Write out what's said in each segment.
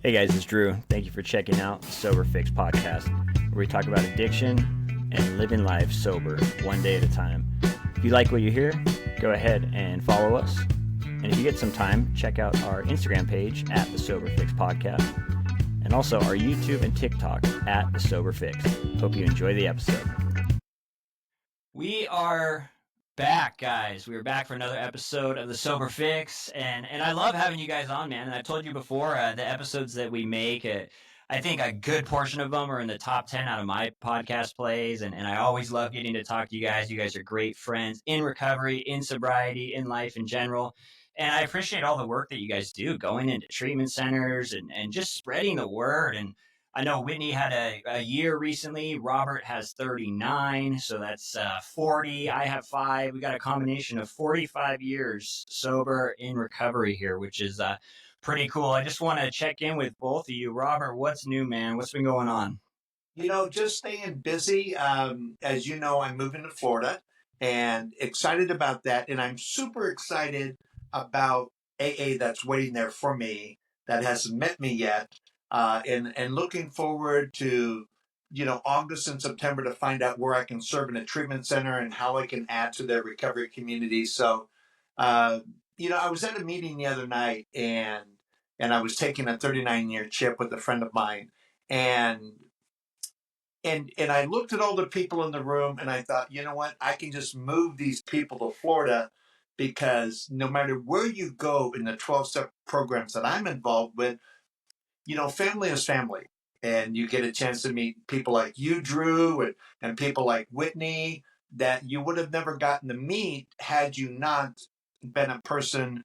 Hey guys, it's Drew. Thank you for checking out the Sober Fix podcast, where we talk about addiction and living life sober, one day at a time. If you like what you hear, go ahead and follow us. And if you get some time, check out our Instagram page at the Sober Fix podcast, and also our YouTube and TikTok at the Sober Fix. Hope you enjoy the episode. We are back, guys. We are back for another episode of the Sober Fix, and I love having you guys on, man. And I told you before, the episodes that we make, I think a good portion of them are in the top 10 out of my podcast plays, and I always love getting to talk to you guys. You guys are great friends in recovery, in sobriety, in life in general, and I appreciate all the work that you guys do, going into treatment centers and just spreading the word. And I know Whitney had a year recently. Robert has 39, so that's 40. I have 5. We got a combination of 45 years sober in recovery here, which is pretty cool. I just want to check in with both of you. Robert, what's new, man? What's been going on? Just staying busy. As you know, I'm moving to Florida and excited about that. And I'm super excited about AA that's waiting there for me that hasn't met me yet. And looking forward to, August and September to find out where I can serve in a treatment center and how I can add to their recovery community. So, I was at a meeting the other night and I was taking a 39-year chip with a friend of mine. And I looked at all the people in the room and I thought, you know what, I can just move these people to Florida because no matter where you go in the 12-step programs that I'm involved with, family is family. And you get a chance to meet people like you, Drew, and people like Whitney that you would have never gotten to meet had you not been a person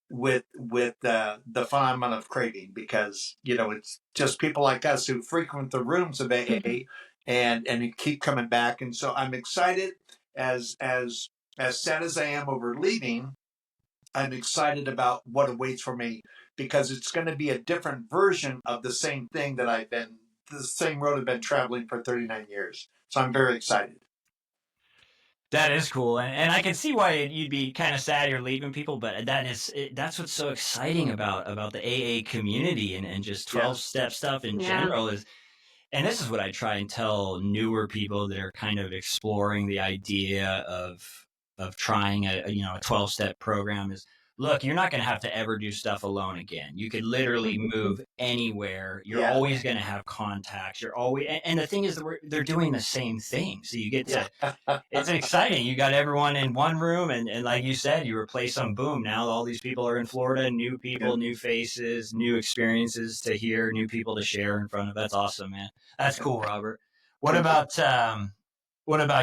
with the phenomenon of craving, because it's just people like us who frequent the rooms of AA and keep coming back. And so I'm excited, as sad as I am over leaving, I'm excited about what awaits for me, because it's going to be a different version of the same thing that the same road I've been traveling for 39 years. So I'm very excited. That is cool, and I can see why you'd be kind of sad you're leaving people, but that's what's so exciting about the AA community and just 12-step stuff in general is, and this is what I try and tell newer people that are kind of exploring the idea of trying a 12-step program is, look, you're not going to have to ever do stuff alone again. You could literally move anywhere. You're always going to have contacts. You're always, and the thing is that they're doing the same thing. So you get to, it's exciting. You got everyone in one room, and like you said, you replace them. Boom. Now all these people are in Florida, new people, new faces, new experiences to hear, new people to share in front of. That's awesome, man. That's cool, Robert. What about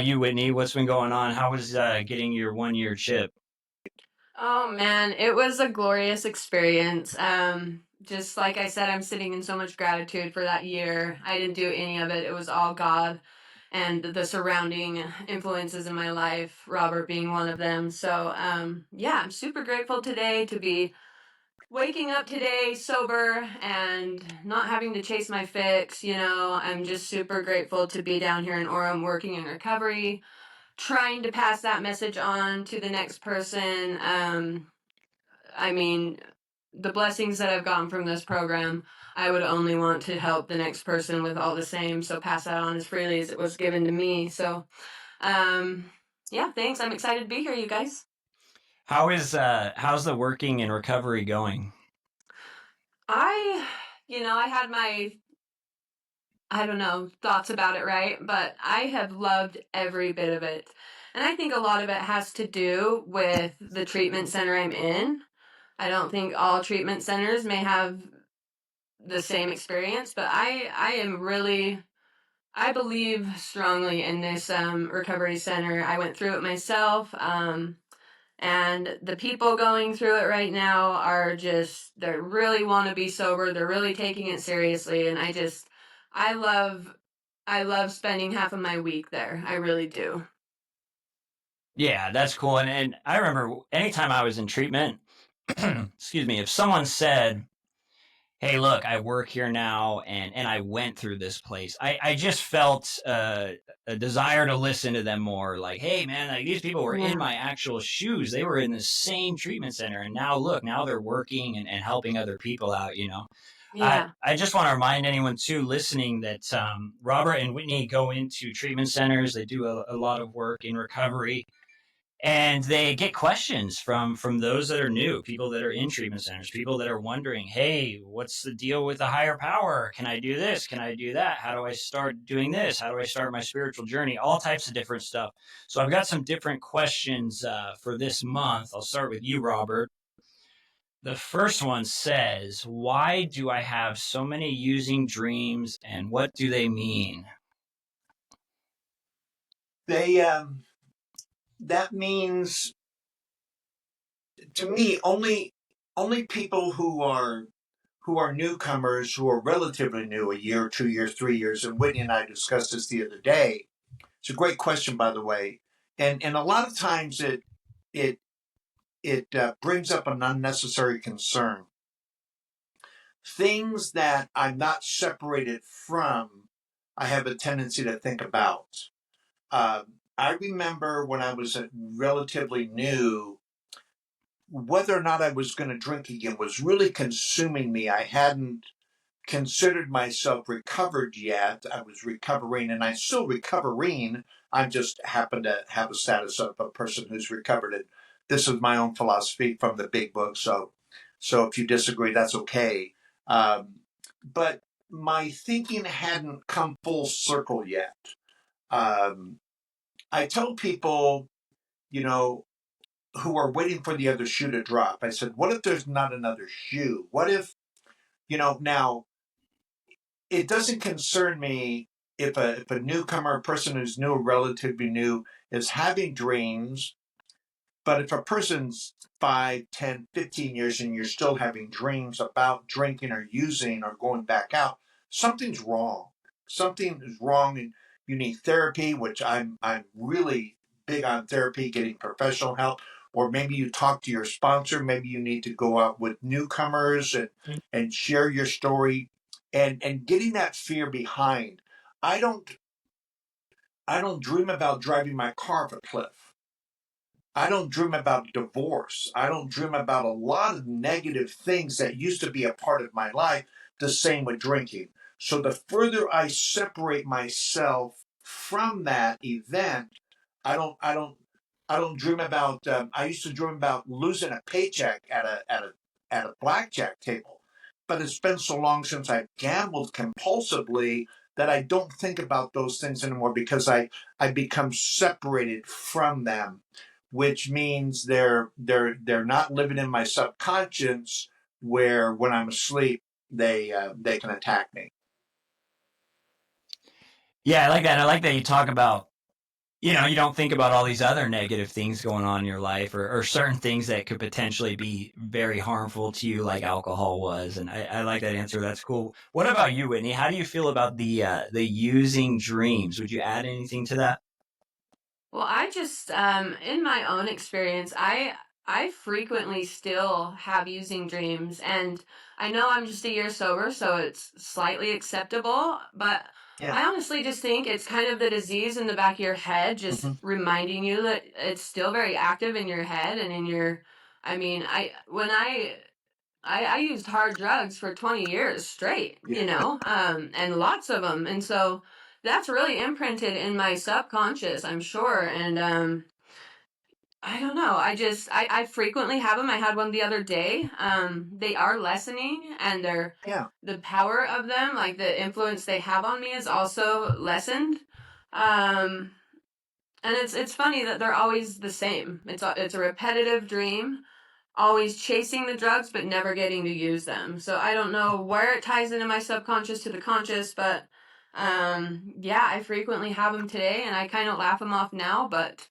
you, Whitney? What's been going on? How was getting your 1-year chip? Oh man, it was a glorious experience. Just like I said, I'm sitting in so much gratitude for that year. I didn't do any of it. It was all God and the surrounding influences in my life, Robert being one of them. So, I'm super grateful today to be waking up today sober and not having to chase my fix. I'm just super grateful to be down here in Orem working in recovery, trying to pass that message on to the next person. The blessings that I've gotten from this program, I would only want to help the next person with all the same. So pass that on as freely as it was given to me. So, thanks. I'm excited to be here, you guys. How's the working in recovery going? I had my, thoughts about it, right? But I have loved every bit of it. And I think a lot of it has to do with the treatment center I'm in. I don't think all treatment centers may have the same experience, but I believe strongly in this recovery center. I went through it myself, and the people going through it right now are they really want to be sober. They're really taking it seriously, and I love spending half of my week there. I really do. Yeah, that's cool. And I remember anytime I was in treatment, excuse me, if someone said, hey, look, I work here now and I went through this place, I just felt a desire to listen to them more. Like, hey, man, like these people were in my actual shoes. They were in the same treatment center. And now, look, now they're working and helping other people out, Yeah. I just want to remind anyone too listening that Robert and Whitney go into treatment centers. They do a lot of work in recovery, and they get questions from those that are new, people that are in treatment centers, people that are wondering, hey, what's the deal with the higher power? Can I do this? Can I do that? How do I start doing this? How do I start my spiritual journey? All types of different stuff. So I've got some different questions for this month. I'll start with you, Robert. The first one says, why do I have so many using dreams, and what do they mean? They that means to me only people who are newcomers, who are relatively new, a year, 2 years, 3 years. And Whitney and I discussed this the other day. It's a great question, by the way, and a lot of times it brings up an unnecessary concern. Things that I'm not separated from, I have a tendency to think about. I remember when I was relatively new, whether or not I was going to drink again was really consuming me. I hadn't considered myself recovered yet. I was recovering, and I'm still recovering. I just happen to have a status of a person who's recovered. And this is my own philosophy from the big book. So if you disagree, that's okay. But my thinking hadn't come full circle yet. I tell people, you know, who are waiting for the other shoe to drop. I said, what if there's not another shoe? What if, now it doesn't concern me if a newcomer, a person who's new, relatively new, is having dreams. But if a person's 5, 10, 15 years and you're still having dreams about drinking or using or going back out, something's wrong. Something is wrong, and you need therapy, which I'm really big on therapy, getting professional help. Or maybe you talk to your sponsor. Maybe you need to go out with newcomers and share your story and getting that fear behind. I don't dream about driving my car off a cliff. I don't dream about divorce. I don't dream about a lot of negative things that used to be a part of my life. The same with drinking. So the further I separate myself from that event, I don't dream about. I used to dream about losing a paycheck at a blackjack table, but it's been so long since I've gambled compulsively that I don't think about those things anymore because I become separated from them, which means they're not living in my subconscious, where when I'm asleep they can attack me. Yeah, I like that. I like that you talk about, you don't think about all these other negative things going on in your life, or certain things that could potentially be very harmful to you, like alcohol was. And I like that answer. That's cool. What about you, Whitney? How do you feel about the using dreams? Would you add anything to that? Well, I just, in my own experience, I frequently still have using dreams, and I know I'm just a year sober, so it's slightly acceptable, but Yeah. I honestly just think it's kind of the disease in the back of your head, just reminding you that it's still very active in your head and in your, I mean, I used hard drugs for 20 years straight, and lots of them. And so that's really imprinted in my subconscious, I'm sure. And I don't know. I frequently have them. I had one the other day. They are lessening, and Yeah. the power of them, like the influence they have on me, is also lessened. Um, and it's funny that they're always the same. It's a repetitive dream, always chasing the drugs but never getting to use them. So I don't know where it ties into my subconscious to the conscious, but yeah, I frequently have them today, and I kind of laugh them off now, but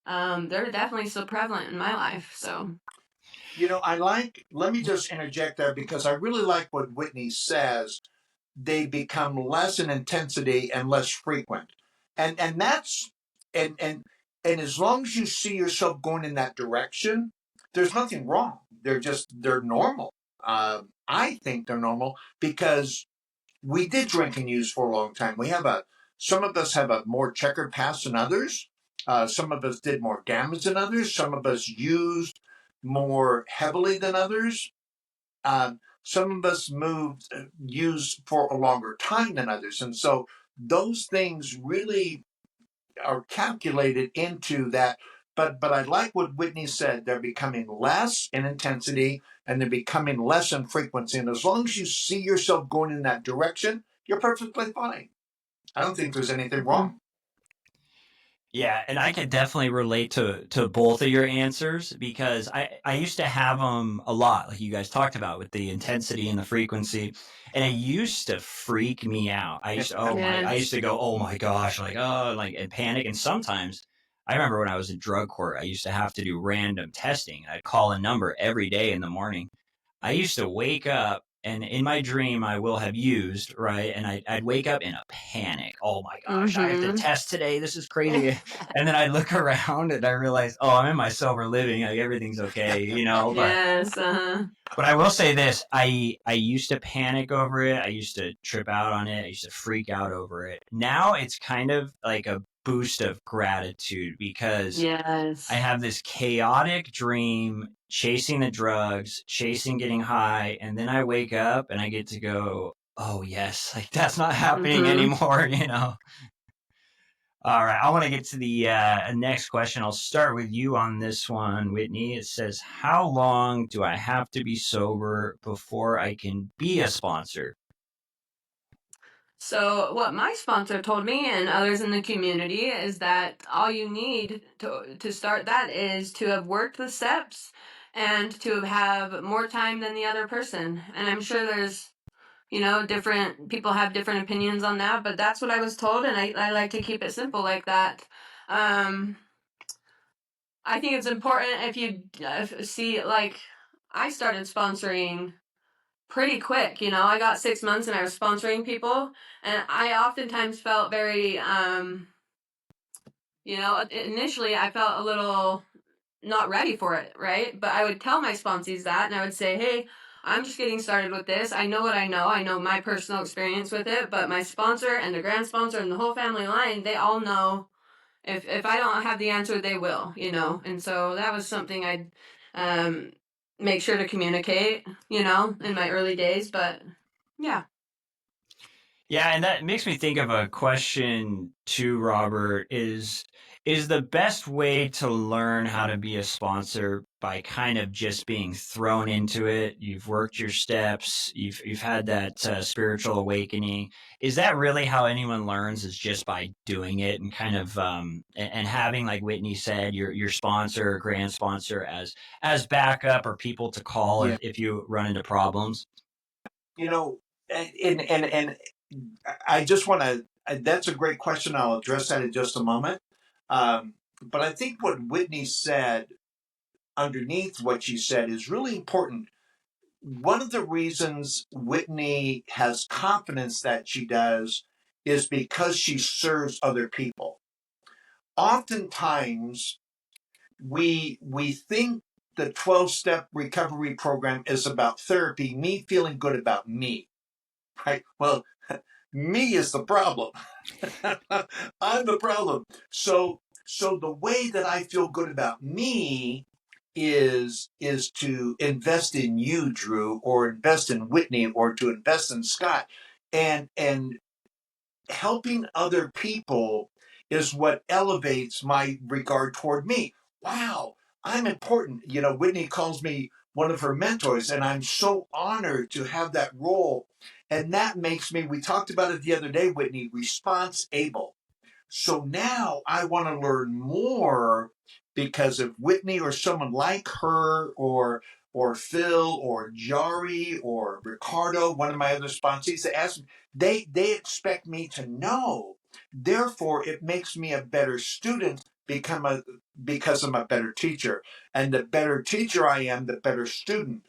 they're definitely still prevalent in my life. So Let me just interject there because I really like what Whitney says. They become less in intensity and less frequent. And that's and as long as you see yourself going in that direction, there's nothing wrong. They're normal. I think they're normal because we did drink and use for a long time. Some of us have a more checkered past than others. Some of us did more damage than others. Some of us used more heavily than others. Some of us use for a longer time than others. And so those things really are calculated into that. But I like what Whitney said. They're becoming less in intensity and they're becoming less in frequency. And as long as you see yourself going in that direction, you're perfectly fine. I don't think there's anything wrong. Yeah, and I can definitely relate to both of your answers because I used to have them a lot, like you guys talked about with the intensity and the frequency, and it used to freak me out. I used to go, oh my gosh, like and panic. And sometimes I remember when I was in drug court, I used to have to do random testing. I'd call a number every day in the morning. I used to wake up and in my dream I will have used, right? And I'd wake up in a panic. Oh my gosh, I have to test today. This is crazy. And then I look around and I realize, oh, I'm in my sober living. Like everything's okay, you know? But, Yes. but I will say this, I used to panic over it. I used to trip out on it. I used to freak out over it. Now it's kind of like a boost of gratitude because Yes. I have this chaotic dream chasing the drugs, chasing getting high, and then I wake up and I get to go, oh yes, like that's not happening anymore, you know. All right, I want to get to the next question. I'll start with you on this one, Whitney. It says, how long do I have to be sober before I can be a sponsor? So what my sponsor told me and others in the community is that all you need to start that is to have worked the steps and to have more time than the other person. And I'm sure there's, different people have different opinions on that, but that's what I was told, and I like to keep it simple like that. I think it's important if you see, like, I started sponsoring pretty quick. I got 6 months and I was sponsoring people, and I oftentimes felt very, initially I felt a little not ready for it, right? But I would tell my sponsees that, and I would say, hey, I'm just getting started with this. I know what I know. I know my personal experience with it, but my sponsor and the grand sponsor and the whole family line, they all know if I don't have the answer, they will, And so that was something I'd make sure to communicate, in my early days. But yeah. Yeah, and that makes me think of a question too, Robert, is the best way to learn how to be a sponsor by kind of just being thrown into it? You've worked your steps, you've had that spiritual awakening. Is that really how anyone learns, is just by doing it and kind of and having, like Whitney said, your sponsor, grand sponsor as backup or people to call if you run into problems? And I just want to, that's a great question. I'll address that in just a moment. But I think what Whitney said underneath what she said is really important. One of the reasons Whitney has confidence that she does is because she serves other people. Oftentimes, we think the 12-step recovery program is about therapy, me feeling good about me, right? Well, me is the problem. I'm the problem. So the way that I feel good about me is to invest in you, Drew, or invest in Whitney, or to invest in Scott. And helping other people is what elevates my regard toward me. Wow, I'm important. Whitney calls me one of her mentors, and I'm so honored to have that role. And that makes me, we talked about it the other day, Whitney, response able. So now I want to learn more because of Whitney or someone like her, or Phil or Jari or Ricardo, one of my other sponsees, they expect me to know. Therefore, it makes me a better student because I'm a better teacher. And the better teacher I am, the better student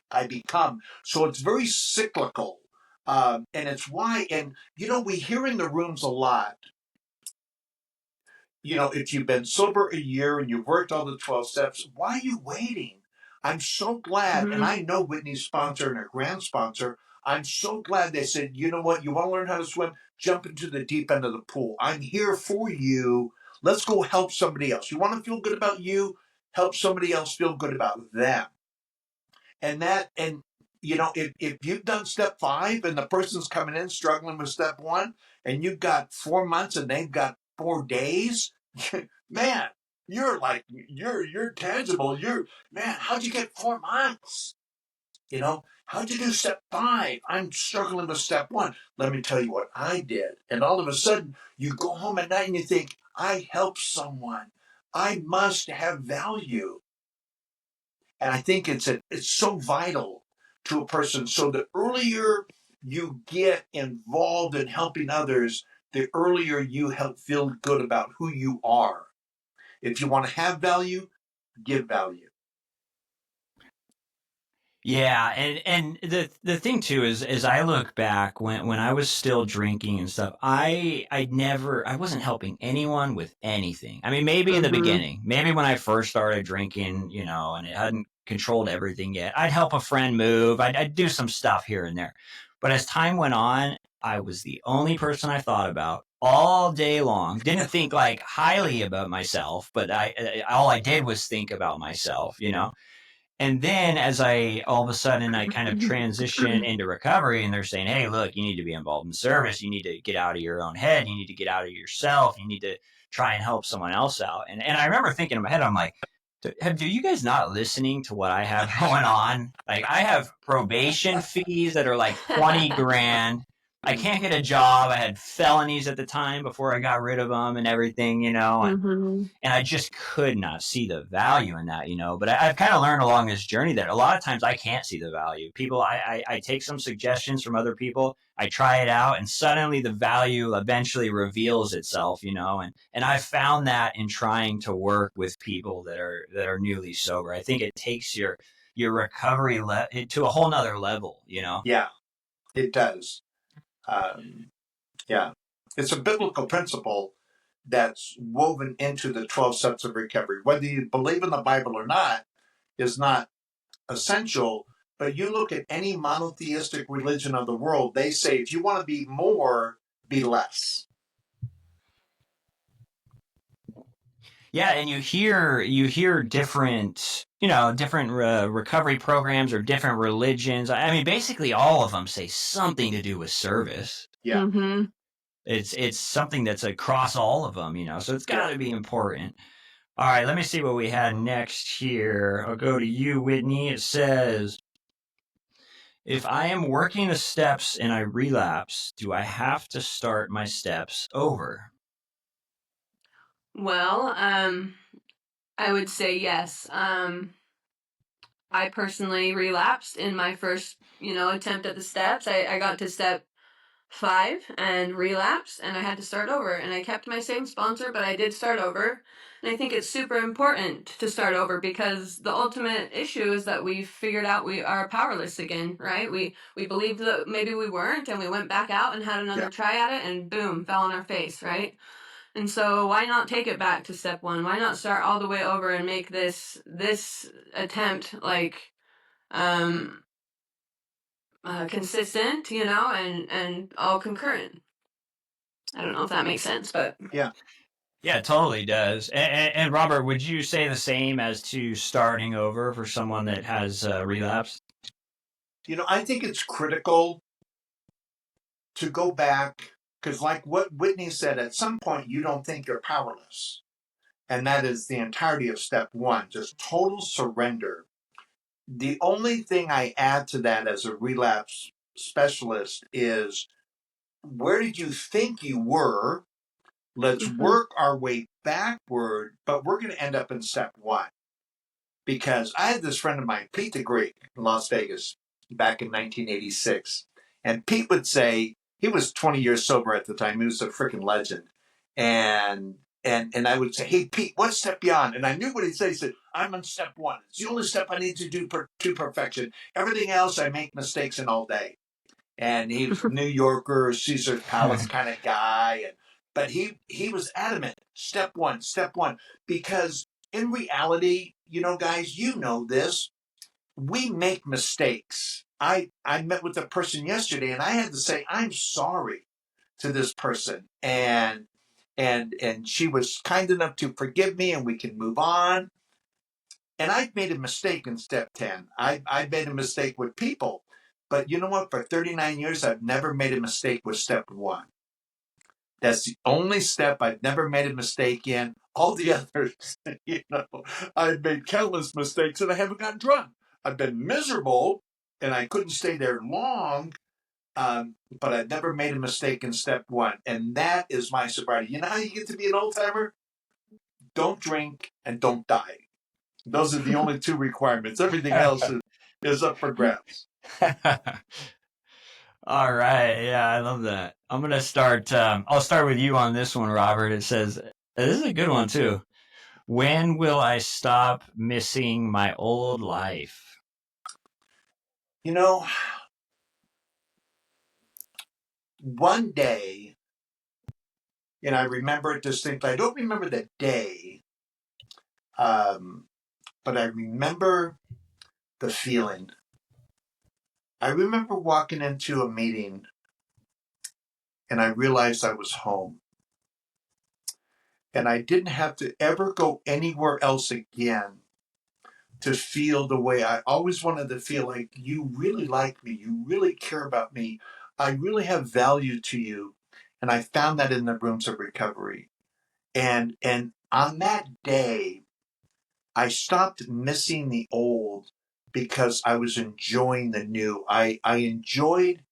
I become. So it's very cyclical. And it's why, and we hear in the rooms a lot, if you've been sober a year and you've worked all the 12 steps, why are you waiting? I'm so glad, and I know Whitney's sponsor and her grand sponsor, I'm so glad they said, you know what, you want to learn how to swim? Jump into the deep end of the pool. I'm here for you. Let's go help somebody else. You want to feel good about you? Help somebody else feel good about them. And if you've done step 5 and the person's coming in struggling with step 1 and you've got 4 months and they've got 4 days, man, you're tangible. Man, how'd you get 4 months? How'd you do step 5? I'm struggling with step 1. Let me tell you what I did. And all of a sudden, you go home at night and you think, I helped someone. I must have value. And I think it's so vital to a person. So the earlier you get involved in helping others, the earlier you feel good about who you are. If you want to have value, give value. Yeah, and the thing too is, as I look back when I was still drinking and stuff, I wasn't helping anyone with anything. I mean, maybe in the beginning, maybe when I first started drinking, and it hadn't controlled everything yet, I'd help a friend move, I'd do some stuff here and there. But as time went on, I was the only person I thought about all day long. Didn't think like highly about myself, but all I did was think about myself, And then as all of a sudden I kind of transition into recovery, and they're saying, hey, look, you need to be involved in service. You need to get out of your own head. You need to get out of yourself. You need to try and help someone else out. And I remember thinking in my head, I'm like, do you guys not listening to what I have going on? Like, I have probation fees that are like 20 grand. I can't get a job. I had felonies at the time before I got rid of them and everything, and I just could not see the value in that, but I've kind of learned along this journey that a lot of times I can't see the value. People, I take some suggestions from other people, I try it out, and suddenly the value eventually reveals itself, and I found that in trying to work with people that are newly sober. I think it takes your recovery to a whole nother level, Yeah, it does. Yeah, it's a biblical principle that's woven into the 12 steps of recovery. Whether you believe in the Bible or not is not essential, but you look at any monotheistic religion of the world, they say if you want to be more, be less. Yeah, and you hear different, different recovery programs or different religions. I mean, basically all of them say something to do with service. Yeah. Mm-hmm. It's something that's across all of them, so it's got to be important. All right, let me see what we had next here. I'll go to you, Whitney. It says, if I am working the steps and I relapse, do I have to start my steps over? Well, I would say yes. I personally relapsed in my first, attempt at the steps. I got to step 5 and relapsed, and I had to start over. And I kept my same sponsor, but I did start over. And I think it's super important to start over because the ultimate issue is that we figured out we are powerless again, right? We believed that maybe we weren't, and we went back out and had another try at it, and boom, fell on our face, right? And so why not take it back to step 1? Why not start all the way over and make this attempt consistent, and all concurrent. I don't know if that makes sense, but yeah, it totally does. And Robert, would you say the same as to starting over for someone that has relapsed? I think it's critical to go back because, like what Whitney said, at some point you don't think you're powerless, and that is the entirety of step 1, just total surrender. The only thing I add to that as a relapse specialist is, where did you think you were? Let's work our way backward, but we're going to end up in step 1. Because I had this friend of mine, Pete the Greek, in Las Vegas back in 1986. And Pete would say, he was 20 years sober at the time. He was a freaking legend. And I would say, hey, Pete, what step you on? And I knew what he'd say. He said, I'm on step 1. It's the only step I need to do to perfection. Everything else, I make mistakes in all day. And he was a New Yorker, Caesar's Palace kind of guy. But he was adamant, step 1, because in reality, guys, this, we make mistakes. I met with a person yesterday and I had to say, I'm sorry to this person. And she was kind enough to forgive me and we can move on. And I've made a mistake in step 10. I made a mistake with people. But you know what? For 39 years, I've never made a mistake with step one. That's the only step I've never made a mistake in. All the others, I've made countless mistakes and I haven't gotten drunk. I've been miserable and I couldn't stay there long, but I've never made a mistake in step one. And that is my sobriety. You know how you get to be an old timer? Don't drink and don't die. Those are the only two requirements. Everything else is up for grabs. All right. Yeah, I love that. I'm going to start. I'll start with you on this one, Robert. It says, this is a good one, too. When will I stop missing my old life? You know, one day, and I remember it distinctly. I don't remember the day, but I remember the feeling. I remember walking into a meeting and I realized I was home. And I didn't have to ever go anywhere else again to feel the way I always wanted to feel, like you really like me, you really care about me, I really have value to you. And I found that in the rooms of recovery. And on that day, I stopped missing the old because I was enjoying the new. I enjoyed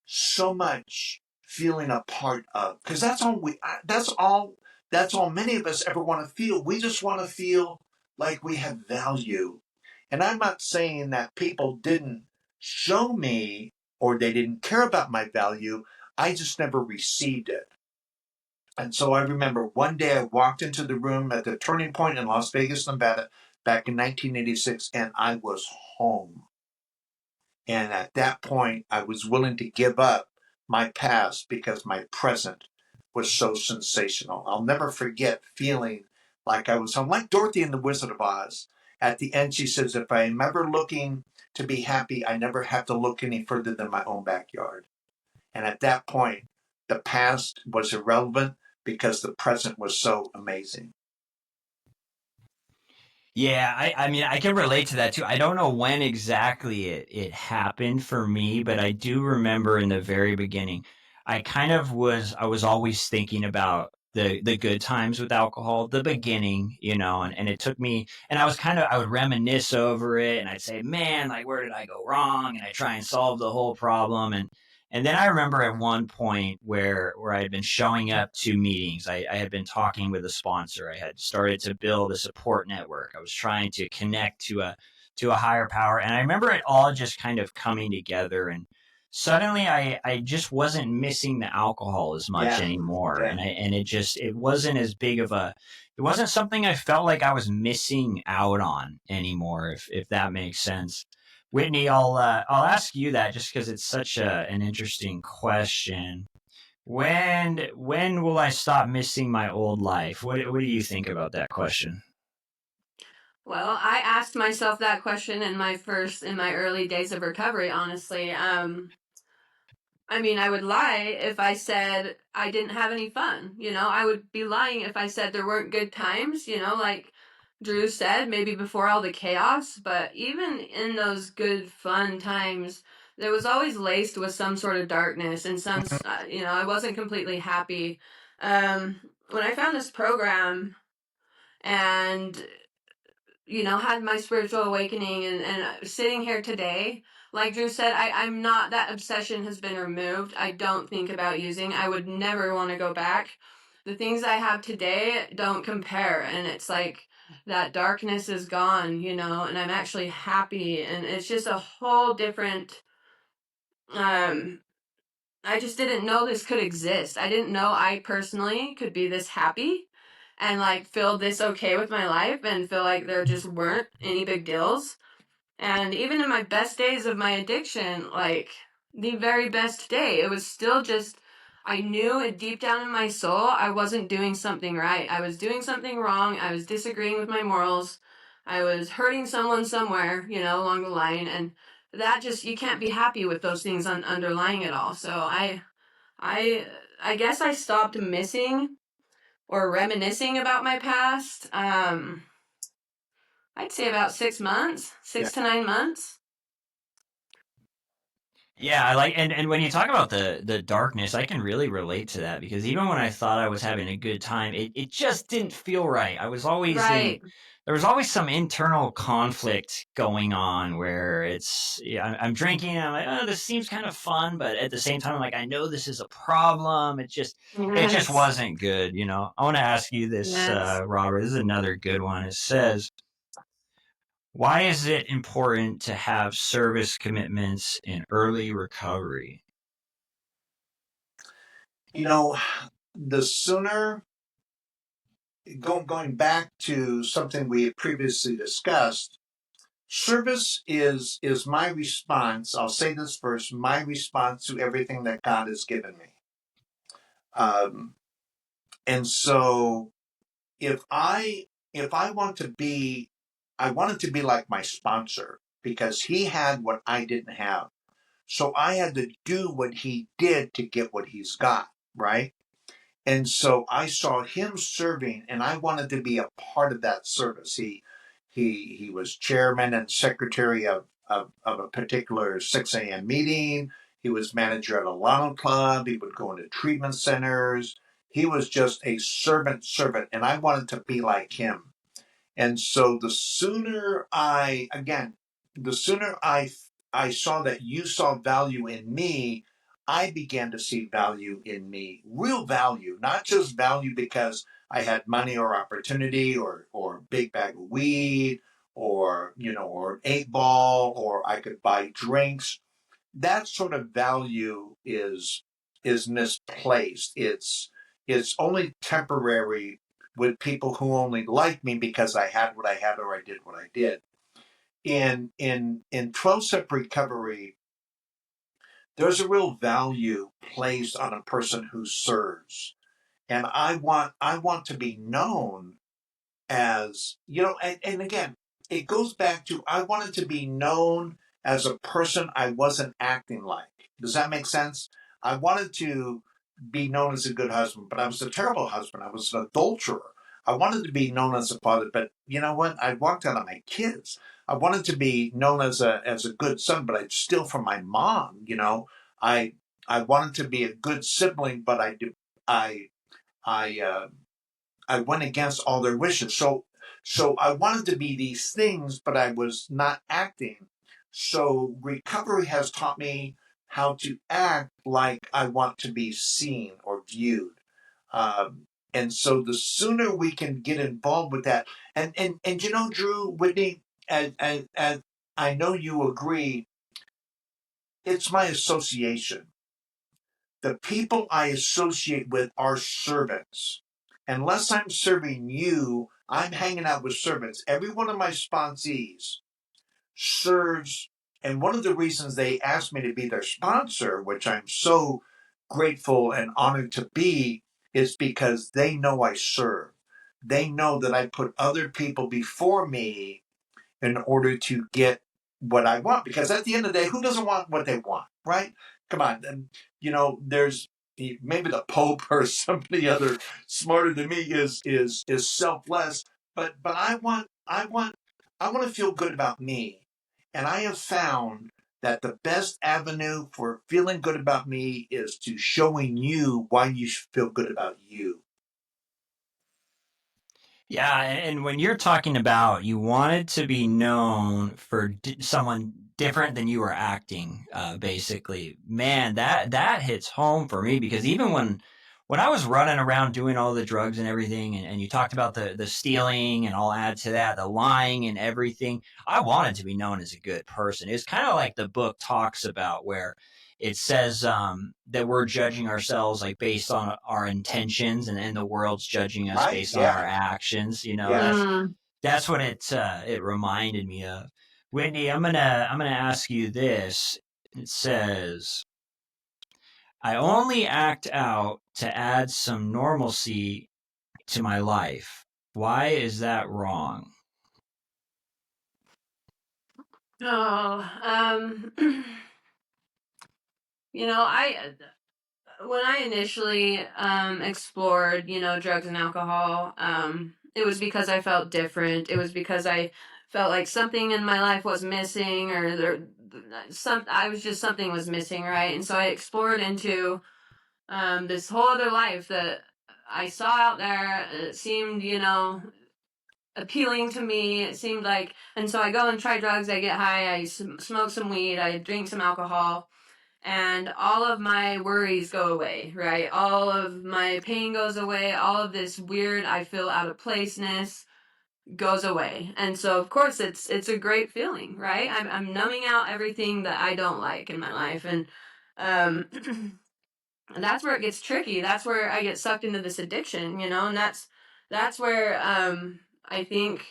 so much feeling a part of, because that's all many of us ever want to feel. We just want to feel like we have value. And I'm not saying that people didn't show me or they didn't care about my value. I just never received it. And so I remember one day I walked into the room at the Turning Point in Las Vegas, Nevada, back in 1986, and I was home. And at that point, I was willing to give up my past because my present was so sensational. I'll never forget feeling like I was home, like Dorothy in The Wizard of Oz. At the end, she says, if I am ever looking to be happy, I never have to look any further than my own backyard. And at that point, the past was irrelevant because the present was so amazing. Yeah, I mean, I can relate to that too. I don't know when exactly it happened for me, but I do remember in the very beginning, I was always thinking about the good times with alcohol, the beginning, and it took me, and I would reminisce over it and I'd say, man, like, where did I go wrong? And I try and solve the whole problem. And then I remember at one point where I had been showing up to meetings. I had been talking with a sponsor. I had started to build a support network. I was trying to connect to a higher power. And I remember it all just kind of coming together. And suddenly I just wasn't missing the alcohol as much anymore. Yeah. And it wasn't as big of it wasn't something I felt like I was missing out on anymore, if that makes sense. Whitney, I'll ask you that just because it's such an interesting question. When will I stop missing my old life? What do you think about that question? Well, I asked myself that question in my early days of recovery, honestly. I mean, I would lie if I said I didn't have any fun. I would be lying if I said there weren't good times, like Drew said, maybe before all the chaos. But even in those good, fun times, there was always laced with some sort of darkness and I wasn't completely happy. When I found this program and had my spiritual awakening and sitting here today, like Drew said, I'm not, that obsession has been removed. I don't think about using. I would never want to go back. The things I have today don't compare. And it's like that darkness is gone, and I'm actually happy. And it's just a whole different, I just didn't know this could exist. I didn't know I personally could be this happy and like feel this okay with my life and feel like there just weren't any big deals. And even in my best days of my addiction, like the very best day, it was still just, I knew it deep down in my soul, I wasn't doing something right. I was doing something wrong. I was disagreeing with my morals. I was hurting someone somewhere, along the line. And that just, you can't be happy with those things underlying it all. So I, I guess I stopped missing or reminiscing about my past. I'd say about 6 months, 6 to 9 months. Yeah, I like, and when you talk about the darkness, I can really relate to that because even when I thought I was having a good time, it just didn't feel right. I was always in Right. there was always some internal conflict going on where yeah, I'm drinking and I'm like, oh, this seems kind of fun, but at the same time, I'm like, I know this is a problem. It just Yes. wasn't good, you know. I want to ask you this, Yes. Robert. This is another good one. It says, why is it important to have service commitments in early recovery? You know, the sooner going back to something we had previously discussed, service is my response. I'll say this first: my response to everything that God has given me. Um, and so, if I if I want to be, I wanted to be like my sponsor because he had what I didn't have. So I had to do what he did to get what he's got, right? And so I saw him serving, and I wanted to be a part of that service. He was chairman and secretary of a particular 6 a.m. meeting. He was manager at a Lotto club. He would go into treatment centers. He was just a servant, and I wanted to be like him. And so the sooner I saw that you saw value in me, I began to see value in me, real value, not just value because I had money or opportunity or a big bag of weed or or an 8 ball or I could buy drinks. That sort of value is misplaced. It's only temporary with people who only like me because I had what I had or I did what I did. In 12-step recovery, there's a real value placed on a person who serves. And I want to be known as and again, it goes back to I wanted to be known as a person I wasn't acting like. Does that make sense? I wanted to be known as a good husband, but I was a terrible husband. I was an adulterer. I wanted to be known as a father, but you know what? I walked out on my kids. I wanted to be known as a good son, but I'd steal from my mom. I I wanted to be a good sibling, but I I I went against all their wishes. So I wanted to be these things, but I was not acting. So recovery has taught me how to act like I want to be seen or viewed. And so the sooner we can get involved with that, and Drew, Whitney, and I know you agree, it's my association. The people I associate with are servants. Unless I'm serving you, I'm hanging out with servants. Every one of my sponsees serves, and one of the reasons they asked me to be their sponsor, which I'm so grateful and honored to be, is because they know I serve. They know that I put other people before me in order to get what I want. Because at the end of the day, who doesn't want what they want, right? Come on, and there's maybe the Pope or somebody other smarter than me is selfless, but I want to feel good about me, and I have found that the best avenue for feeling good about me is to showing you why you should feel good about you. Yeah, and when you're talking about you wanted to be known for someone different than you were acting, basically, man, that hits home for me because even when I was running around doing all the drugs and everything, and you talked about the stealing, and I'll add to that the lying and everything, I wanted to be known as a good person. It's kind of like the book talks about where it says that we're judging ourselves like based on our intentions, and the world's judging us Right? based on our Yeah. actions. You know, Yeah. that's what it reminded me of. Whitney, I'm gonna ask you this. It says, I only act out to add some normalcy to my life. Why is that wrong? Oh, I when I initially explored, drugs and alcohol, it was because I felt different. It was because I felt like something in my life was missing, or something was missing, right? And so I explored into this whole other life that I saw out there. It seemed, appealing to me. It seemed like, and so I go and try drugs. I get high. I smoke some weed. I drink some alcohol, and all of my worries go away, right? All of my pain goes away. All of this weird, I feel out of placeness goes away. And so of course it's a great feeling, right? I'm numbing out everything that I don't like in my life. And um and that's where it gets tricky. That's where I get sucked into this addiction, and that's where I think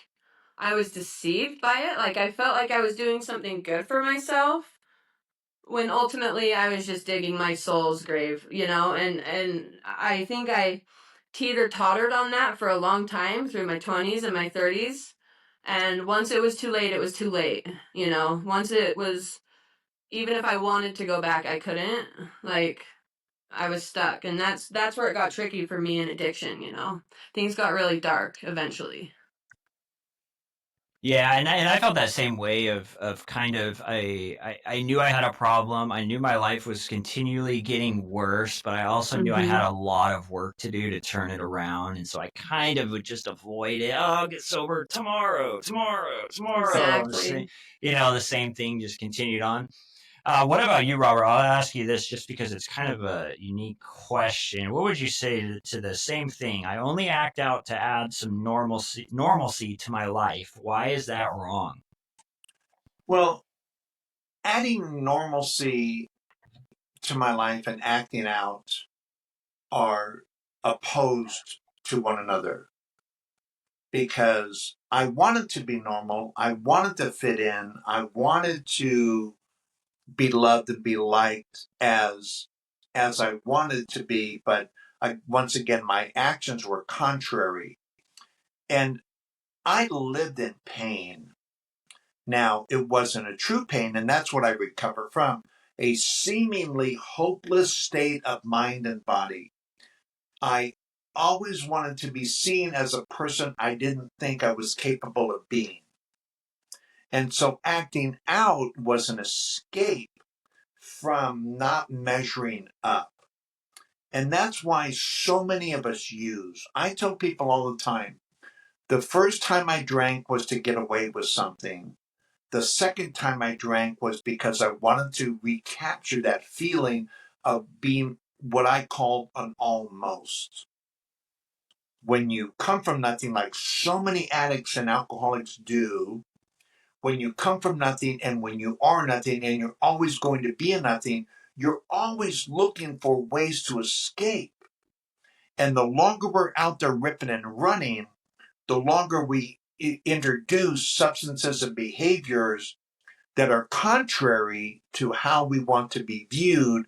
I was deceived by it. Like I felt like I was doing something good for myself when ultimately I was just digging my soul's grave, and I think I teeter-tottered on that for a long time through my 20s and my 30s. And once it was too late, it was too late. Once it was, even if I wanted to go back, I couldn't. Like, I was stuck. And that's where it got tricky for me in addiction, Things got really dark eventually. Yeah, and I felt that same way of kind of I knew I had a problem. I knew my life was continually getting worse, but I also knew I had a lot of work to do to turn it around. And so I kind of would just avoid it. Oh, I'll get sober tomorrow. Exactly. The same thing just continued on. What about you, Robert? I'll ask you this just because it's kind of a unique question. What would you say to the same thing? I only act out to add some normalcy to my life. Why is that wrong? Well, adding normalcy to my life and acting out are opposed to one another because I wanted to be normal. I wanted to fit in. I wanted to be loved and be liked as I wanted to be, but once again, my actions were contrary. And I lived in pain. Now, it wasn't a true pain, and that's what I recovered from, a seemingly hopeless state of mind and body. I always wanted to be seen as a person I didn't think I was capable of being. And so acting out was an escape from not measuring up. And that's why so many of us use. I tell people all the time, the first time I drank was to get away with something. The second time I drank was because I wanted to recapture that feeling of being what I call an almost. When you come from nothing, like so many addicts and alcoholics do, when you come from nothing and when you are nothing and you're always going to be a nothing, you're always looking for ways to escape. And the longer we're out there ripping and running, the longer we introduce substances and behaviors that are contrary to how we want to be viewed,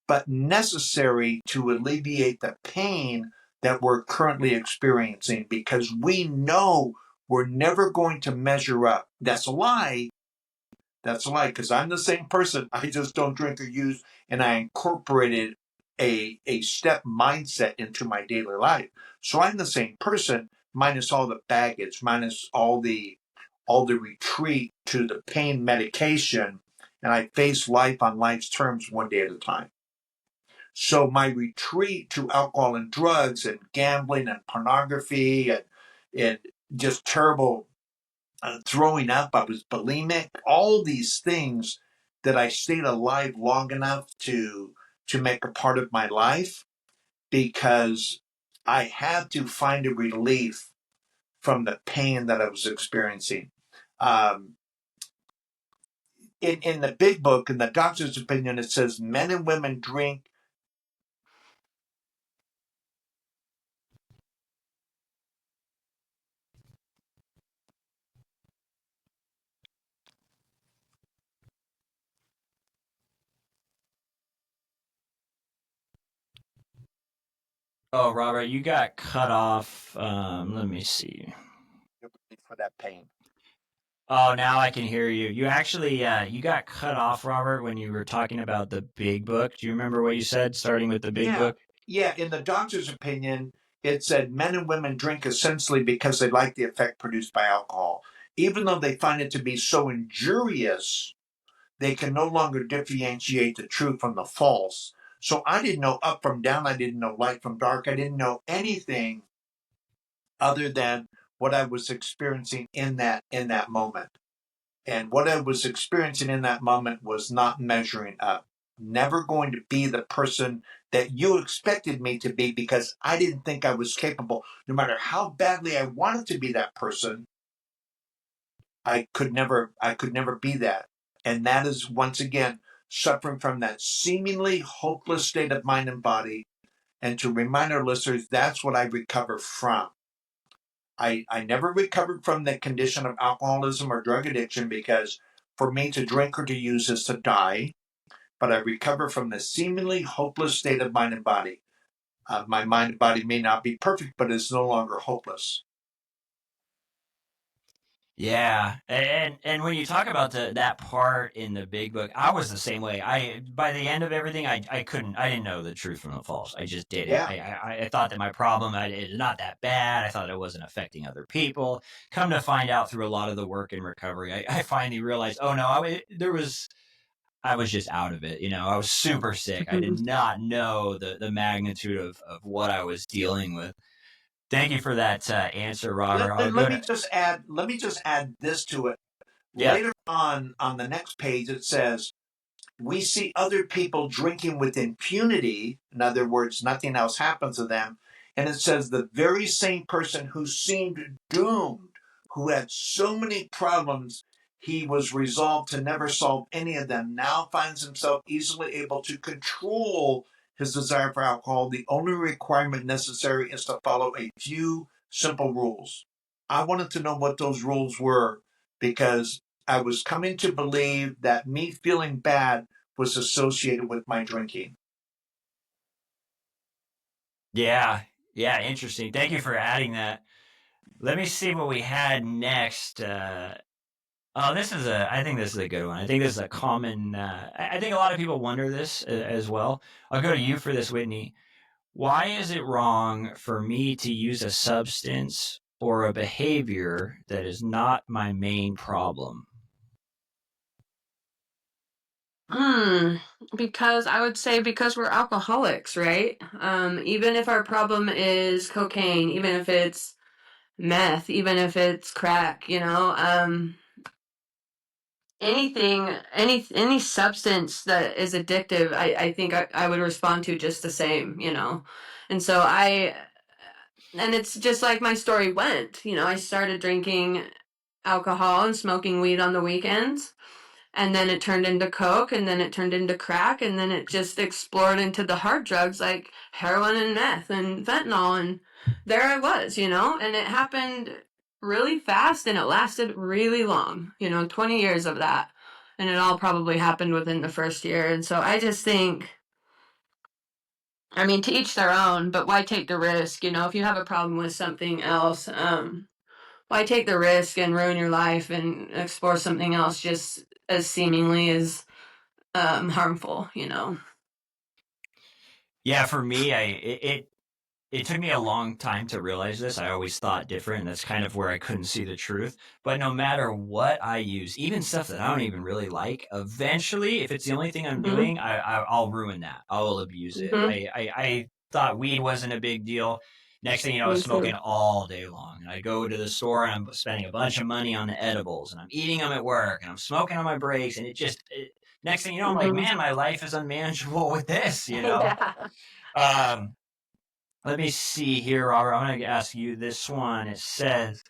but necessary to alleviate the pain that we're currently experiencing because we know we're never going to measure up. That's a lie. That's a lie because I'm the same person. I just don't drink or use, and I incorporated a step mindset into my daily life. So I'm the same person, minus all the baggage, minus all the retreat to the pain medication, and I face life on life's terms one day at a time. So my retreat to alcohol and drugs and gambling and pornography and just terrible throwing up. I was bulimic. All these things that I stayed alive long enough to make a part of my life because I had to find a relief from the pain that I was experiencing. Um, in the big book, in the doctor's opinion, it says men and women drink. Oh, Robert, you got cut off. Let me see. For that pain. Oh, now I can hear you. You actually, you got cut off, Robert, when you were talking about the big book. Do you remember what you said, starting with the big book? Yeah, in the doctor's opinion, it said men and women drink essentially because they like the effect produced by alcohol. Even though they find it to be so injurious they can no longer differentiate the true from the false. So I didn't know up from down. I didn't know light from dark. I didn't know anything other than what I was experiencing in that moment. And what I was experiencing in that moment was not measuring up. Never going to be the person that you expected me to be, because I didn't think I was capable. No matter how badly I wanted to be that person, I could never be that. And that is, once again, suffering from that seemingly hopeless state of mind and body. And to remind our listeners, that's what I recover from. I never recovered from the condition of alcoholism or drug addiction, because for me to drink or to use is to die. But I recover from the seemingly hopeless state of mind and body. My mind and body may not be perfect, but it's no longer hopeless. Yeah, and when you talk about that part in the big book, I was the same way. By the end of everything, I didn't know the truth from the false. I just didn't. Yeah. I thought that my problem is not that bad. I thought it wasn't affecting other people. Come to find out through a lot of the work in recovery, I finally realized, oh no, I was just out of it. I was super sick. I did not know the magnitude of what I was dealing with. Thank you for that answer, Robert. Let me just add this to it. Yeah. Later on the next page, it says, we see other people drinking with impunity. In other words, nothing else happens to them. And it says the very same person who seemed doomed, who had so many problems, he was resolved to never solve any of them, now finds himself easily able to control his desire for alcohol. The only requirement necessary is to follow a few simple rules. I wanted to know what those rules were, because I was coming to believe that me feeling bad was associated with my drinking. Yeah, interesting. Thank you for adding that. Let me see what we had next. I think this is a good one. I think this is a common, I think a lot of people wonder this as well. I'll go to you for this, Whitney. Why is it wrong for me to use a substance or a behavior that is not my main problem? Because I would say because we're alcoholics, right? Even if our problem is cocaine, even if it's meth, even if it's crack, any substance that is addictive, I think I would respond to just the same, And so and it's just like my story went, I started drinking alcohol and smoking weed on the weekends. And then it turned into coke, and then it turned into crack, and then it just explored into the hard drugs like heroin and meth and fentanyl, and there I was, and it happened really fast, and it lasted really long, 20 years of that, and it all probably happened within the first year. And so I just think, I mean, to each their own, but why take the risk? If you have a problem with something else, why take the risk and ruin your life and explore something else just as seemingly as harmful, Yeah, for me, it took me a long time to realize this. I always thought different. That's kind of where I couldn't see the truth. But no matter what I use, even stuff that I don't even really like, eventually, if it's the only thing I'm doing, I'll ruin that. I'll abuse it. I thought weed wasn't a big deal. Next thing you know, I was smoking all day long. And I go to the store and I'm spending a bunch of money on the edibles, and I'm eating them at work, and I'm smoking on my breaks. And next thing you know, I'm like, man, my life is unmanageable with this, Yeah. Let me see here, Robert. I'm going to ask you this one. It says,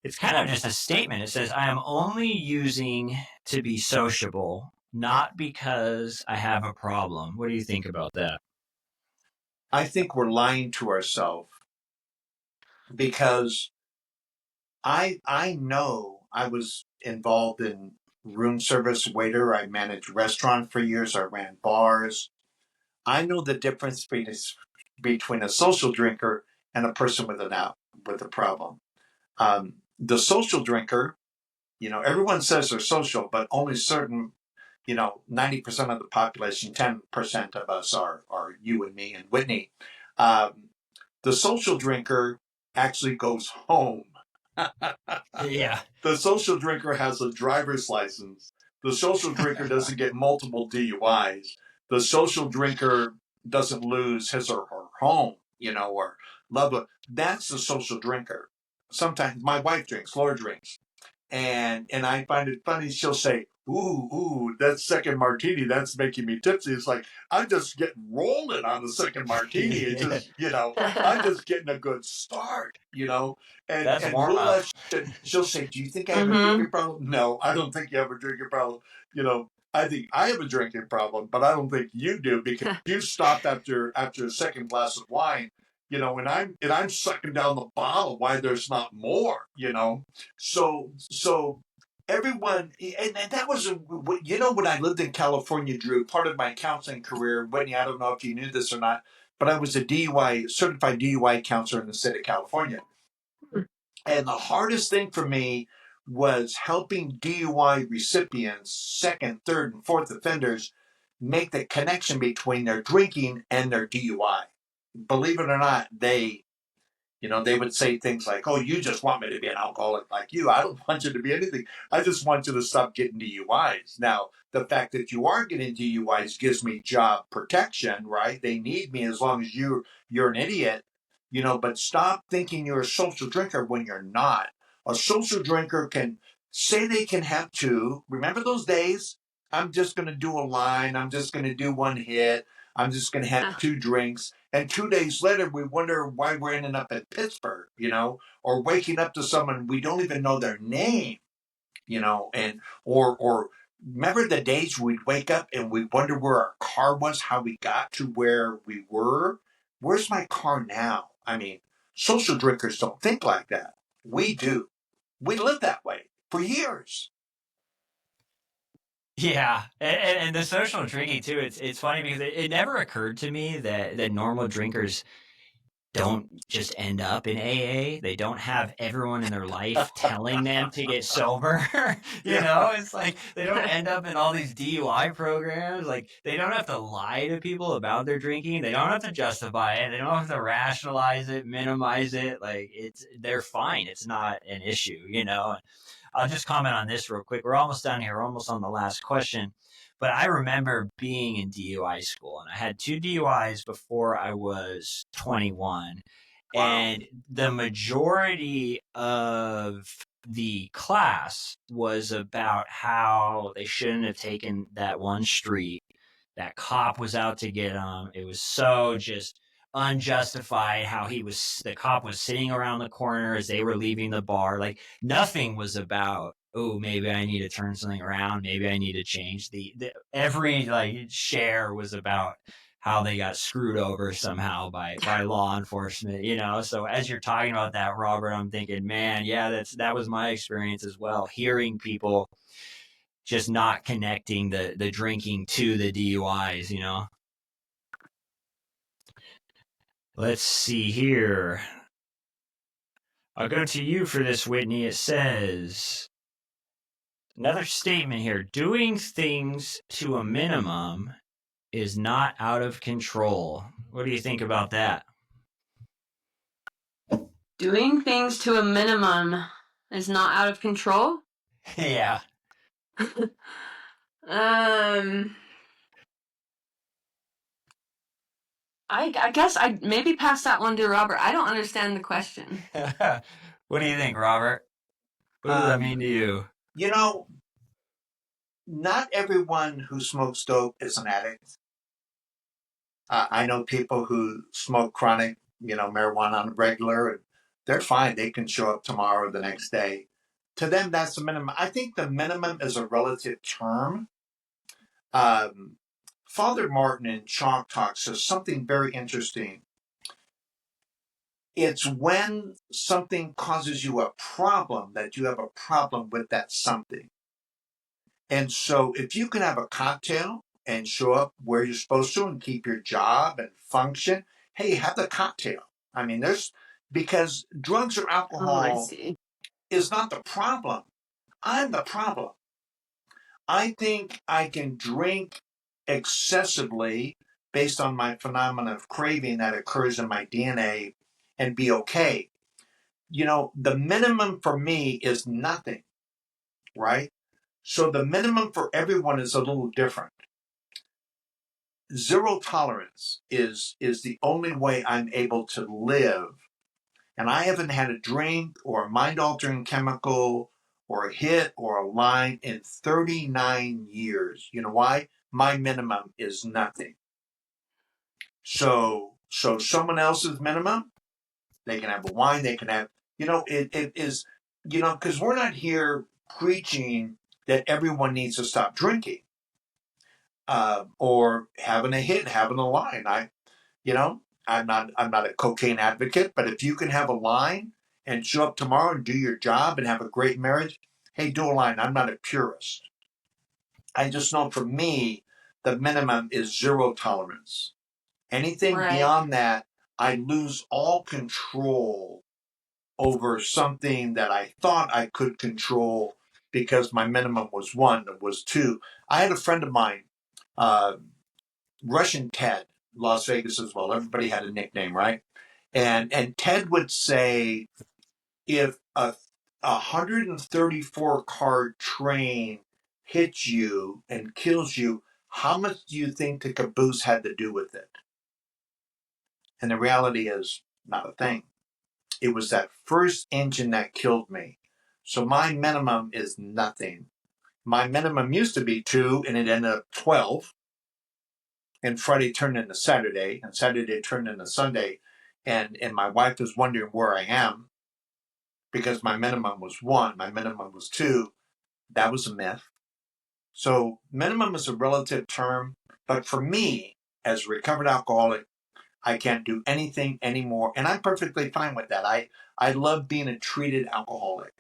it's kind of just a statement. It says, I am only using to be sociable, not because I have a problem. What do you think about that? I think we're lying to ourselves, because I know I was involved in room service waiter. I managed restaurants for years. I ran bars. I know the difference between a social drinker and a person with a problem. The social drinker, everyone says they're social, but only certain, 90% of the population, 10% of us are you and me and Whitney. The social drinker actually goes home. Yeah. The social drinker has a driver's license. The social drinker doesn't get multiple DUIs. The social drinker doesn't lose his or her home, or loved one. That's the social drinker. Sometimes my wife drinks, Laura drinks, and I find it funny. She'll say, "Ooh, that second martini, that's making me tipsy." It's like I'm just getting rolling on the second martini. It's just, I'm just getting a good start, and That's and warm we'll up. let she'll say, "Do you think I have a drinking problem?" No, I don't think you have a drinking problem. I think I have a drinking problem, but I don't think you do because you stop after a second glass of wine. And I'm sucking down the bottle. Why there's not more? So everyone, and that was, when I lived in California, Drew, part of my counseling career, Whitney, I don't know if you knew this or not, but I was a certified DUI counselor in the state of California. And the hardest thing for me was helping DUI recipients, second, third, and fourth offenders, make the connection between their drinking and their DUI. Believe it or not, they would say things like, "Oh, you just want me to be an alcoholic like you. I don't want you to be anything. I just want you to stop getting DUIs." Now, the fact that you are getting DUIs gives me job protection, right? They need me as long as you're an idiot, but stop thinking you're a social drinker when you're not. A social drinker can say they can have two. Remember those days? I'm just going to do a line. I'm just going to do one hit. I'm just going to have two drinks. And 2 days later, we wonder why we're ending up at Pittsburgh, or waking up to someone we don't even know their name, and or remember the days we'd wake up and we wonder where our car was, how we got to where we were. Where's my car now? I mean, social drinkers don't think like that. We do. We live that way for years. Yeah, and the social drinking too. It's funny because it never occurred to me that normal drinkers don't just end up in AA. They don't have everyone in their life telling them to get sober. It's like they don't end up in all these DUI programs. Like they don't have to lie to people about their drinking. They don't have to justify it. They don't have to rationalize it, minimize it. Like they're fine. It's not an issue. I'll just comment on this real quick. We're almost done here. We're almost on the last question. But I remember being in DUI school, and I had 2 DUIs before I was 21. Wow. And the majority of the class was about how they shouldn't have taken that one street. That cop was out to get them. It was so just unjustified how the cop was sitting around the corner as they were leaving the bar. Like nothing was about, oh, maybe I need to turn something around, maybe I need to change. Every share was about how they got screwed over somehow by law enforcement, So as you're talking about that, Robert, I'm thinking, man, yeah, that was my experience as well. Hearing people just not connecting the drinking to the DUIs. Let's see here. I'll go to you for this, Whitney. It says, another statement here. Doing things to a minimum is not out of control. What do you think about that? Doing things to a minimum is not out of control? Yeah. I guess I'd maybe pass that one to Robert. I don't understand the question. What do you think, Robert? What does that mean to you? Not everyone who smokes dope is an addict. I know people who smoke chronic, marijuana on a regular, and they're fine. They can show up tomorrow or the next day. To them, that's the minimum. I think the minimum is a relative term. Father Martin in Chalk Talk says something very interesting. It's when something causes you a problem that you have a problem with that something. And so if you can have a cocktail and show up where you're supposed to and keep your job and function, hey, have the cocktail. I mean, because drugs or alcohol is not the problem. I'm the problem. I think I can drink excessively based on my phenomenon of craving that occurs in my DNA and be okay. The minimum for me is nothing, right? So the minimum for everyone is a little different. Zero tolerance is the only way I'm able to live. And I haven't had a drink or a mind-altering chemical or a hit or a line in 39 years. You know why? My minimum is nothing. So someone else's minimum, they can have a wine, they can have, it is, because we're not here preaching that everyone needs to stop drinking or having a hit, having a line. I'm not a cocaine advocate, but if you can have a line and show up tomorrow and do your job and have a great marriage, hey, do a line. I'm not a purist. I just know for me, the minimum is zero tolerance. Anything Right. beyond that, I lose all control over something that I thought I could control because my minimum was 1, it was 2. I had a friend of mine, Russian Ted, Las Vegas as well. Everybody had a nickname, right? And Ted would say, if a 134 car train hits you and kills you, how much do you think the caboose had to do with it? And the reality is, not a thing. It was that first engine that killed me. So my minimum is nothing. My minimum used to be 2, and it ended up 12. And Friday turned into Saturday, and Saturday turned into Sunday. And my wife was wondering where I am because my minimum was 1, my minimum was 2. That was a myth. So minimum is a relative term, but for me, as a recovered alcoholic, I can't do anything anymore, and I'm perfectly fine with that. I love being a treated alcoholic.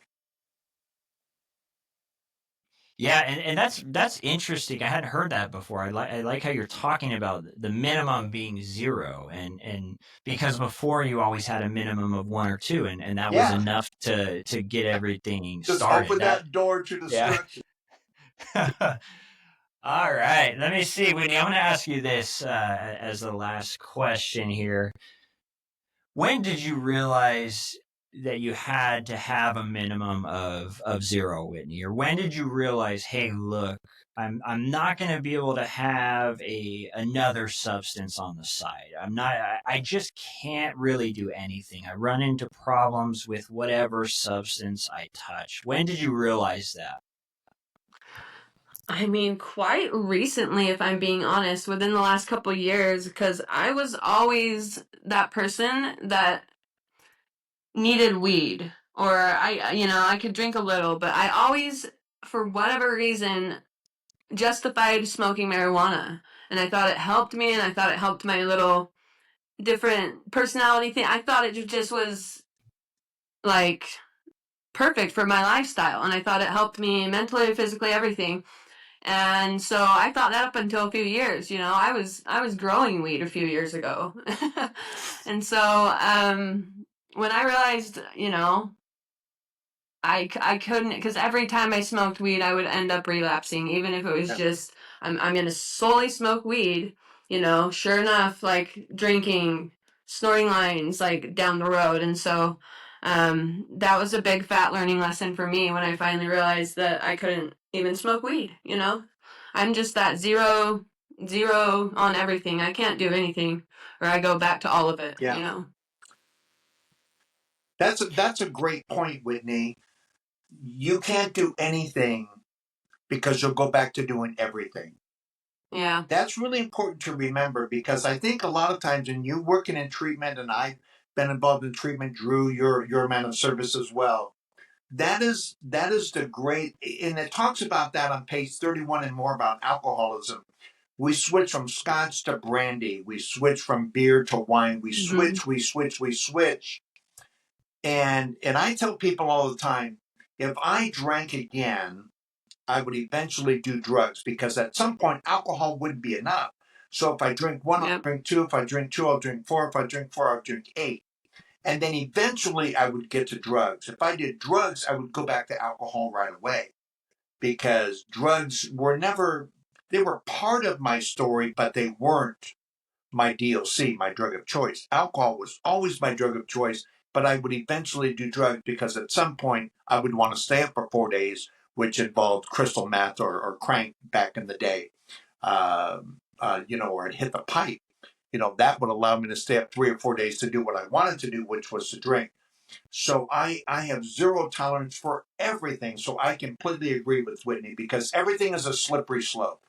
Yeah, and that's interesting. I hadn't heard that before. I like how you're talking about the minimum being 0, and because before you always had a minimum of 1 or 2, and that was enough to get everything Just started. open that door to destruction. Yeah. All right, let me see, Whitney. I'm going to ask you this as the last question here. When did you realize that you had to have a minimum of 0, Whitney? Or when did you realize, hey, look, I'm not going to be able to have another substance on the side. I just can't really do anything. I run into problems with whatever substance I touch. When did you realize that? I mean, quite recently, if I'm being honest, within the last couple years, because I was always that person that needed weed, or I could drink a little, but I always, for whatever reason, justified smoking marijuana. And I thought it helped me, and I thought it helped my little different personality thing. I thought it just was like perfect for my lifestyle, and I thought it helped me mentally, physically, everything. And so I thought that up until a few years. I was growing weed a few years ago. And so when I realized, I couldn't, because every time I smoked weed, I would end up relapsing, even if it was just, I'm going to solely smoke weed, sure enough, like drinking, snorting lines, like down the road. And so that was a big fat learning lesson for me when I finally realized that I couldn't even smoke weed. I'm just that zero on everything. I can't do anything, or I go back to all of it. That's a great point, Whitney. You can't do anything because you'll go back to doing everything. Yeah. That's really important to remember, because I think a lot of times when you're working in treatment, and I've been involved in treatment, Drew, you're a man of service as well. That is the great, and it talks about that on page 31 and more about alcoholism. We switch from scotch to brandy. We switch from beer to wine. We switch. And I tell people all the time, if I drank again, I would eventually do drugs, because at some point alcohol wouldn't be enough. So if I drink 1, I'll drink 2. If I drink 2, I'll drink 4. If I drink 4, I'll drink 8. And then eventually I would get to drugs. If I did drugs, I would go back to alcohol right away, because drugs they were part of my story, but they weren't my DLC, my drug of choice. Alcohol was always my drug of choice, but I would eventually do drugs, because at some point I would want to stay up for 4 days which involved crystal meth or crank back in the day, or I'd hit the pipe. That would allow me to stay up 3 or 4 days to do what I wanted to do, which was to drink. So I have zero tolerance for everything. So I completely agree with Whitney because everything is a slippery slope.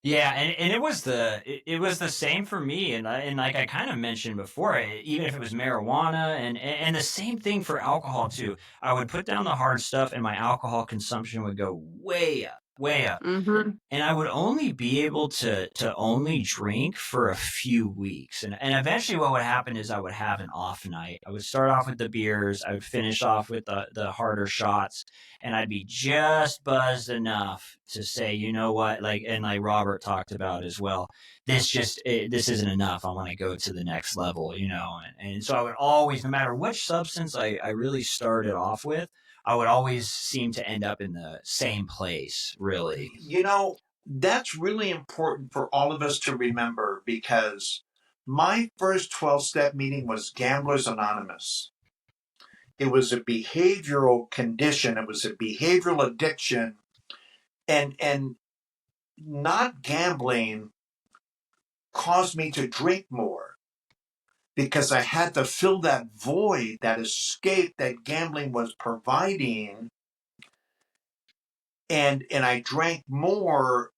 Yeah, and it was the same for me, and like I kind of mentioned before, even if it was marijuana, and the same thing for alcohol too. I would put down the hard stuff, and my alcohol consumption would go way up, way up. Mm-hmm. And I would only be able to only drink for a few weeks. And eventually what would happen is I would have an off night. I would start off with the beers, I would finish off with the harder shots, and I'd be just buzzed enough to say, you know what, like Robert talked about as well, this isn't enough. I want to go to the next level, and so I would always, no matter which substance I really started off with, I would always seem to end up in the same place, really. That's really important for all of us to remember because my first 12-step meeting was Gamblers Anonymous. It was a behavioral condition. It was a behavioral addiction. And not gambling caused me to drink more because I had to fill that void, that escape that gambling was providing. And I drank more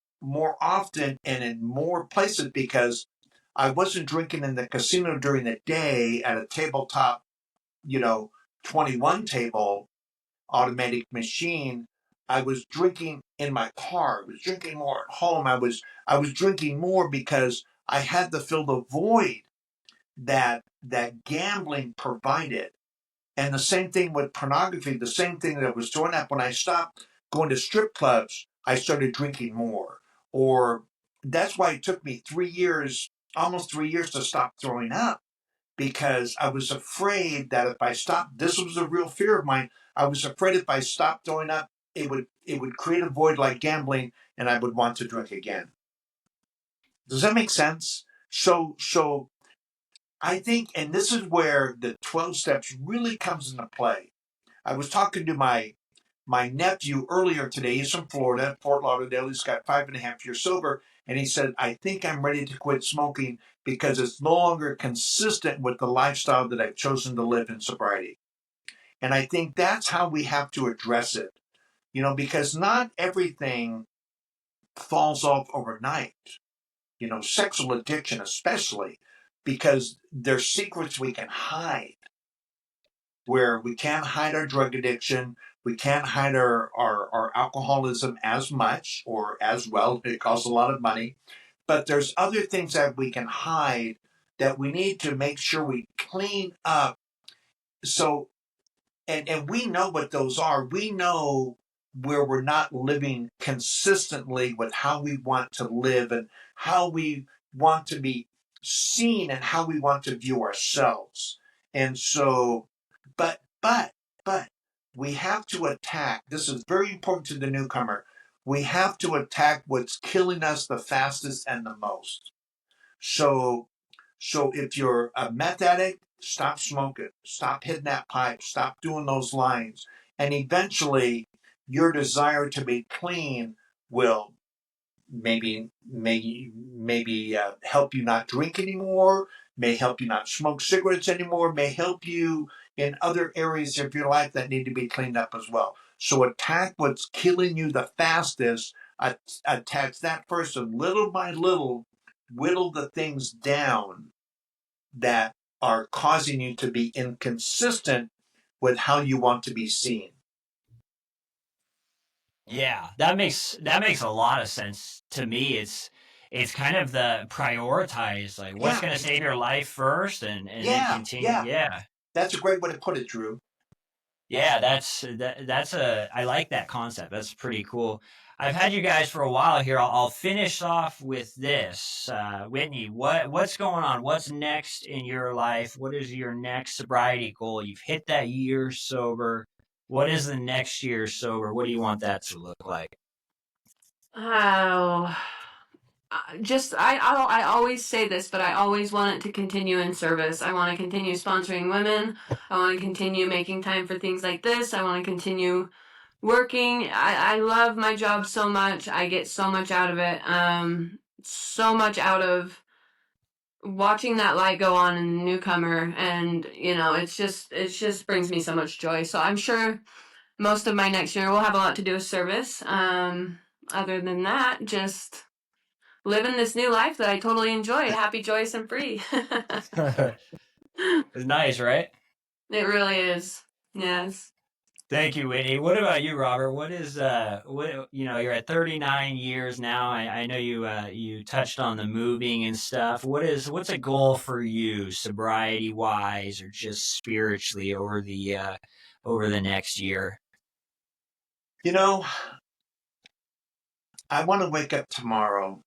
often and in more places because I wasn't drinking in the casino during the day at a tabletop, 21 table automatic machine. I was drinking in my car. I was drinking more at home. I was drinking more because I had to fill the void that gambling provided. And the same thing with pornography, the same thing that was throwing up. When I stopped going to strip clubs, I started drinking more. Or that's why it took me 3 years, almost 3 years to stop throwing up because I was afraid that if I stopped, this was a real fear of mine. I was afraid if I stopped throwing up, it would create a void like gambling and I would want to drink again. Does that make sense? So I think, and this is where the 12 steps really comes into play. I was talking to my nephew earlier today. He's from Florida, Fort Lauderdale. He's got 5.5 years sober. And he said, I think I'm ready to quit smoking because it's no longer consistent with the lifestyle that I've chosen to live in sobriety. And I think that's how we have to address it, because not everything falls off overnight, sexual addiction especially, because there's secrets we can hide where we can't hide our drug addiction. We can't hide our alcoholism as much or as well. It costs a lot of money. But there's other things that we can hide that we need to make sure we clean up. So, and we know what those are. We know where we're not living consistently with how we want to live and how we want to be seen and how we want to view ourselves. And so, but we have to attack. This is very important to the newcomer. We have to attack what's killing us the fastest and the most. So if you're a meth addict, stop smoking, stop hitting that pipe, stop doing those lines, and eventually your desire to be clean will maybe help you not drink anymore, may help you not smoke cigarettes anymore, may help you in other areas of your life that need to be cleaned up as well. So attack what's killing you the fastest, attack that first, and little by little whittle the things down that are causing you to be inconsistent with how you want to be seen. Yeah, that makes a lot of sense to me. It's kind of the prioritize, like what's Yeah, going to save your life first, and then yeah, continue. yeah. Yeah, That's a great way to put it, Drew. yeah, that's a I like that concept. That's pretty cool. I've had you guys for a while here. I'll finish off with this, Whitney. What's going on? What's next in your life? What is your next sobriety goal? You've hit that year sober. What is the next year sober? What do you want that to look like? Oh, I always say this, but I always want it to continue in service. I want to continue sponsoring women. I want to continue making time for things like this. I want to continue working. I love my job so much. I get so much out of it. So much out of watching that light go on in the newcomer, and it just brings me so much joy. So I'm sure most of my next year will have a lot to do with service. Other than that, just living this new life that I totally enjoy, happy, joyous, and free. It's nice, right? It really is. Yes. Thank you, Whitney. What about you, Robert? What is you're at 39 years now. I know you touched on the moving and stuff. What's a goal for you, sobriety wise, or just spiritually over the next year? I want to wake up tomorrow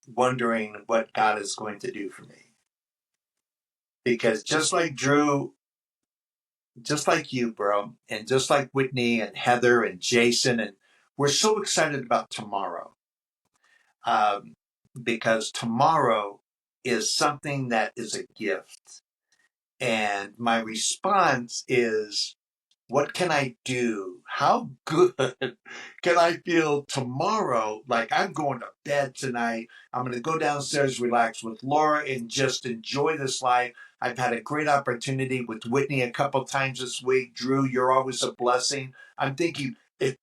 wondering what God is going to do for me. Because just like Drew, just like you, bro, and just like Whitney and Heather and Jason, and we're so excited about tomorrow. Because tomorrow is something that is a gift. And my response is, what can I do? How good can I feel tomorrow? Like I'm going to bed tonight. I'm going to go downstairs, relax with Laura, and just enjoy this life. I've had a great opportunity with Whitney a couple times this week. Drew, you're always a blessing. I'm thinking, if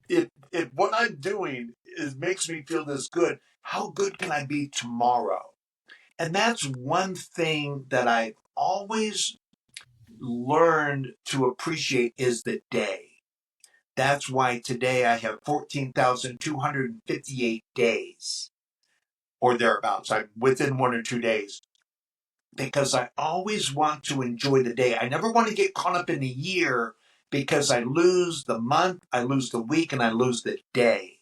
what I'm doing makes me feel this good, how good can I be tomorrow? And that's one thing that I've always learned to appreciate is the day. That's why today I have 14,258 days or thereabouts. I'm within 1 or 2 days because I always want to enjoy the day. I never want to get caught up in the year because I lose the month, I lose the week, and I lose the day.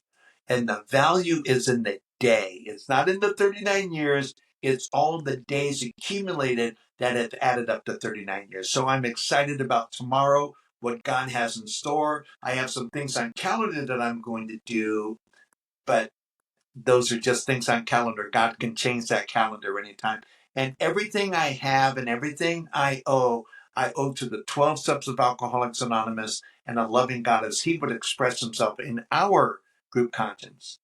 And the value is in the day. It's not in the 39 years. It's all the days accumulated that have added up to 39 years. So I'm excited about tomorrow, what God has in store. I have some things on calendar that I'm going to do, but those are just things on calendar. God can change that calendar anytime. And everything I have and everything I owe to the 12 steps of Alcoholics Anonymous and a loving God as he would express himself in our group conscience.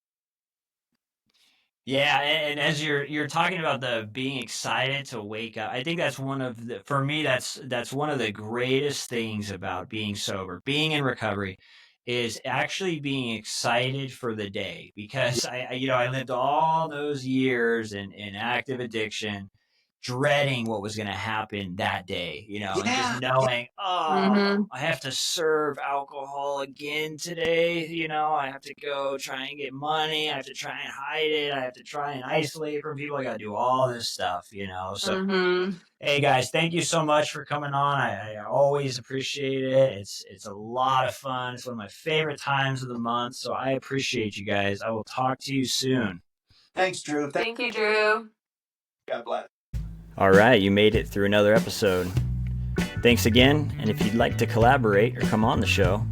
Yeah, and as you're talking about the being excited to wake up, I think that's for me that's one of the greatest things about being sober, being in recovery, is actually being excited for the day, because I lived all those years in active addiction, dreading what was going to happen that day, and just knowing, Mm-hmm. I have to serve alcohol again today. I have to go try and get money. I have to try and hide it. I have to try and isolate from people. I got to do all this stuff, So, Mm-hmm. hey guys, thank you so much for coming on. I always appreciate it. It's a lot of fun. It's one of my favorite times of the month. So I appreciate you guys. I will talk to you soon. Thanks, Drew. Thank you, Drew. God bless. All right, you made it through another episode. Thanks again, and if you'd like to collaborate or come on the show,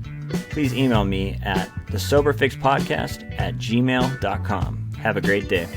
please email me at thesoberfixpodcast@gmail.com. Have a great day.